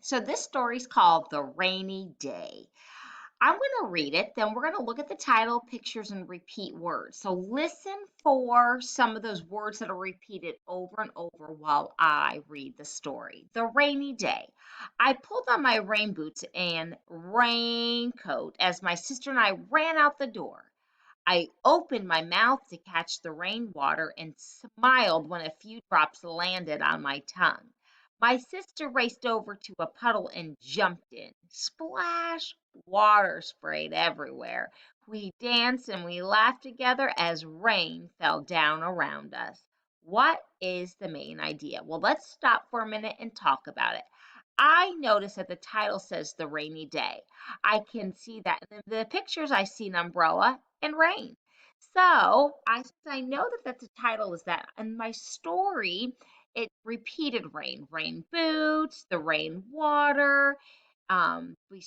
So this story's called The Rainy Day. I'm going to read it, then we're going to look at the title, pictures, and repeat words. So listen for some of those words that are repeated over and over while I read the story. The rainy day. I pulled on my rain boots and raincoat as my sister and I ran out the door. I opened my mouth to catch the rainwater and smiled when a few drops landed on my tongue. My sister raced over to a puddle and jumped in. Splash! Water sprayed everywhere. We danced and we laughed together as rain fell down around us. What is the main idea? Well, let's stop for a minute and talk about it. I notice that the title says the rainy day. I can see that in the pictures. I see an umbrella and rain. So since I know that that's the title is that in my story, it repeated rain, rain boots, the rain water, we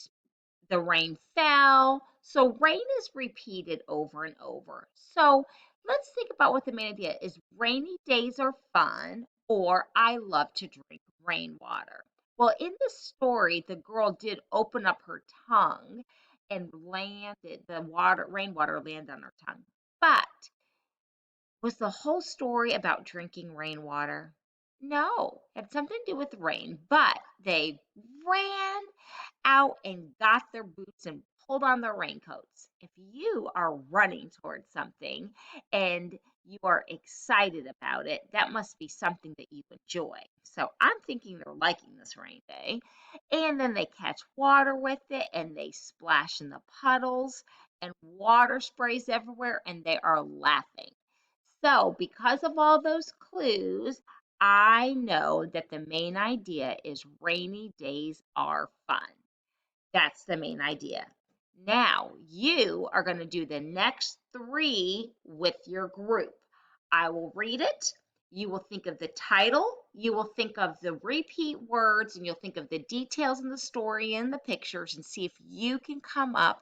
the rain fell. So rain is repeated over and over. So let's think about what the main idea is. Rainy days are fun, or I love to drink rainwater. Well, in the story, the girl did open up her tongue and landed rainwater landed on her tongue. But was the whole story about drinking rainwater? No, it had something to do with rain, but they ran out and got their boots and pulled on their raincoats. If you are running towards something and you are excited about it, that must be something that you enjoy. So I'm thinking they're liking this rain day. And then they catch water with it and they splash in the puddles and water sprays everywhere and they are laughing. So, because of all those clues, I know that the main idea is rainy days are fun. That's the main idea. Now, you are going to do the next three with your group. I will read it. You will think of the title. You will think of the repeat words, and you'll think of the details in the story and the pictures and see if you can come up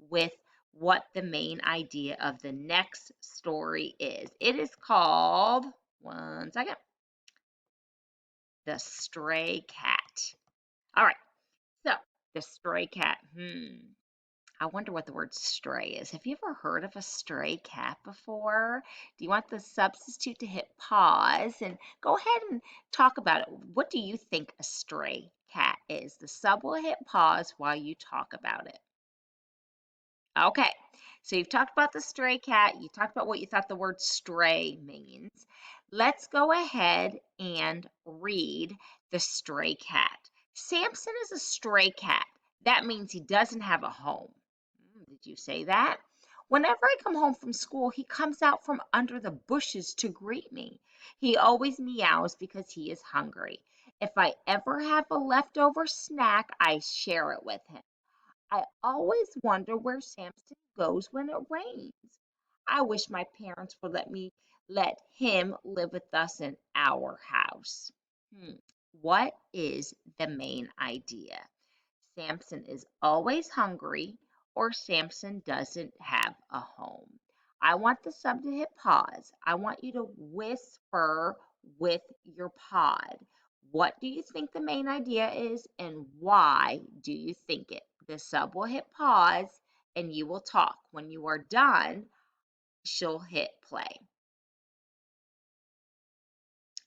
with what the main idea of the next story is. It is called, one second, The Stray Cat. All right. So, the stray cat. I wonder what the word stray is. Have you ever heard of a stray cat before? Do you want the substitute to hit pause and go ahead and talk about it? What do you think a stray cat is? The sub will hit pause while you talk about it. Okay, so you've talked about the stray cat. You talked about what you thought the word stray means. Let's go ahead and read the stray cat. Samson is a stray cat. That means he doesn't have a home. Did you say that? Whenever I come home from school, he comes out from under the bushes to greet me. He always meows because he is hungry. If I ever have a leftover snack, I share it with him. I always wonder where Samson goes when it rains. I wish my parents would let him live with us in our house. Hmm. What is the main idea? Samson is always hungry or Samson doesn't have a home. I want the sub to hit pause. I want you to whisper with your pod. What do you think the main idea is and why do you think it? The sub will hit pause and you will talk. When you are done, she'll hit play.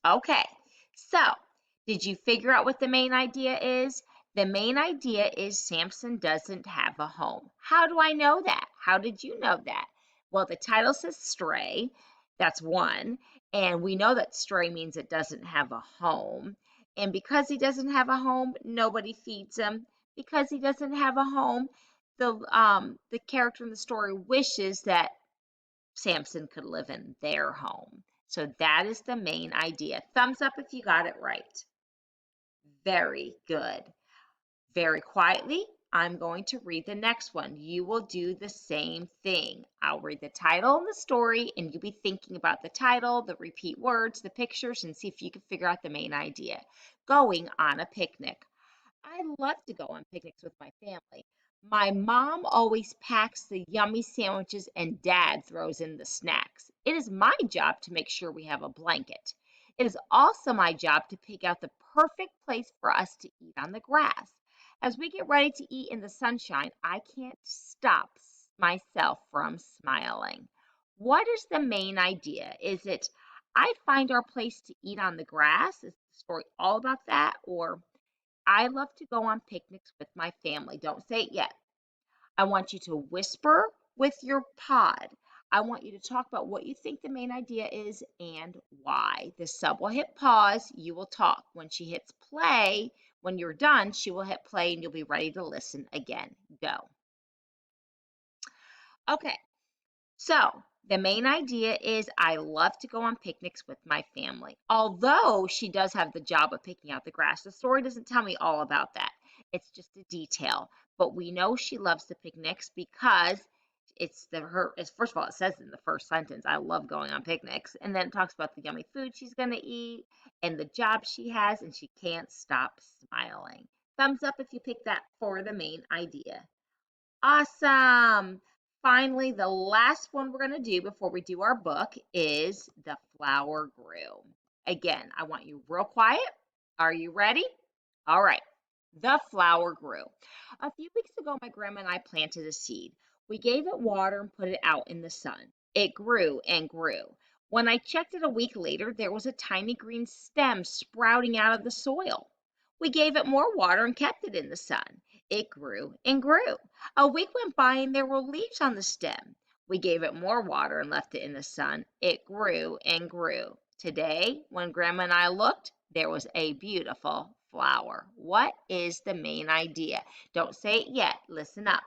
Okay, so did you figure out what the main idea is? The main idea is Samson doesn't have a home. How do I know that? How did you know that? Well, the title says stray. That's one. And we know that stray means it doesn't have a home. And because he doesn't have a home, nobody feeds him. Because he doesn't have a home, the character in the story wishes that Samson could live in their home. So that is the main idea. Thumbs up if you got it right. Very good. Very quietly, I'm going to read the next one. You will do the same thing. I'll read the title and the story, and you'll be thinking about the title, the repeat words, the pictures, and see if you can figure out the main idea. Going on a picnic. I love to go on picnics with my family. My mom always packs the yummy sandwiches and dad throws in the snacks. It is my job to make sure we have a blanket. It is also my job to pick out the perfect place for us to eat on the grass. As we get ready to eat in the sunshine, I can't stop myself from smiling. What is the main idea? Is it I find our place to eat on the grass? Is the story all about that? Or I love to go on picnics with my family? Don't say it yet. I want you to whisper with your pod. I want you to talk about what you think the main idea is and why. The sub will hit pause. You will talk. When she hits play, when you're done, she will hit play and you'll be ready to listen again. Go. Okay. So, the main idea is I love to go on picnics with my family. Although she does have the job of picking out the grass, the story doesn't tell me all about that. It's just a detail. But we know she loves the picnics because first of all, it says in the first sentence, I love going on picnics. And then it talks about the yummy food she's going to eat and the job she has, and she can't stop smiling. Thumbs up if you pick that for the main idea. Awesome. Finally, the last one we're going to do before we do our book is the flower grew. Again, I want you real quiet. Are you ready? All right. The flower grew. A few weeks ago, my grandma and I planted a seed. We gave it water and put it out in the sun. It grew and grew. When I checked it a week later, there was a tiny green stem sprouting out of the soil. We gave it more water and kept it in the sun. It grew and grew. A week went by and there were leaves on the stem. We gave it more water and left it in the sun. It grew and grew. Today, when Grandma and I looked, there was a beautiful flower. What is the main idea? Don't say it yet. Listen up.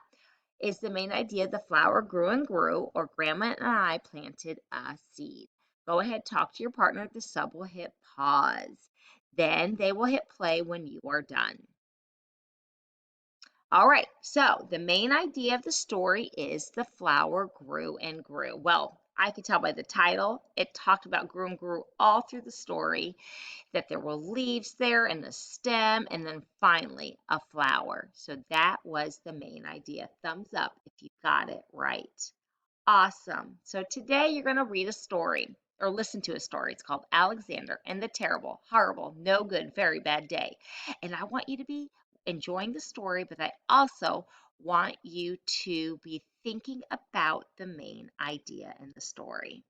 Is the main idea the flower grew and grew, or Grandma and I planted a seed? Go ahead, talk to your partner. The sub will hit pause. Then they will hit play when you are done. All right, so the main idea of the story is the flower grew and grew. Well, I could tell by the title, it talked about grew and grew all through the story, that there were leaves there and the stem, and then finally a flower. So that was the main idea. Thumbs up if you got it right. Awesome. So today you're going to read a story or listen to a story. It's called Alexander and the Terrible, Horrible, No Good, Very Bad Day. And I want you to be enjoying the story, but I also want you to be thinking about the main idea in the story.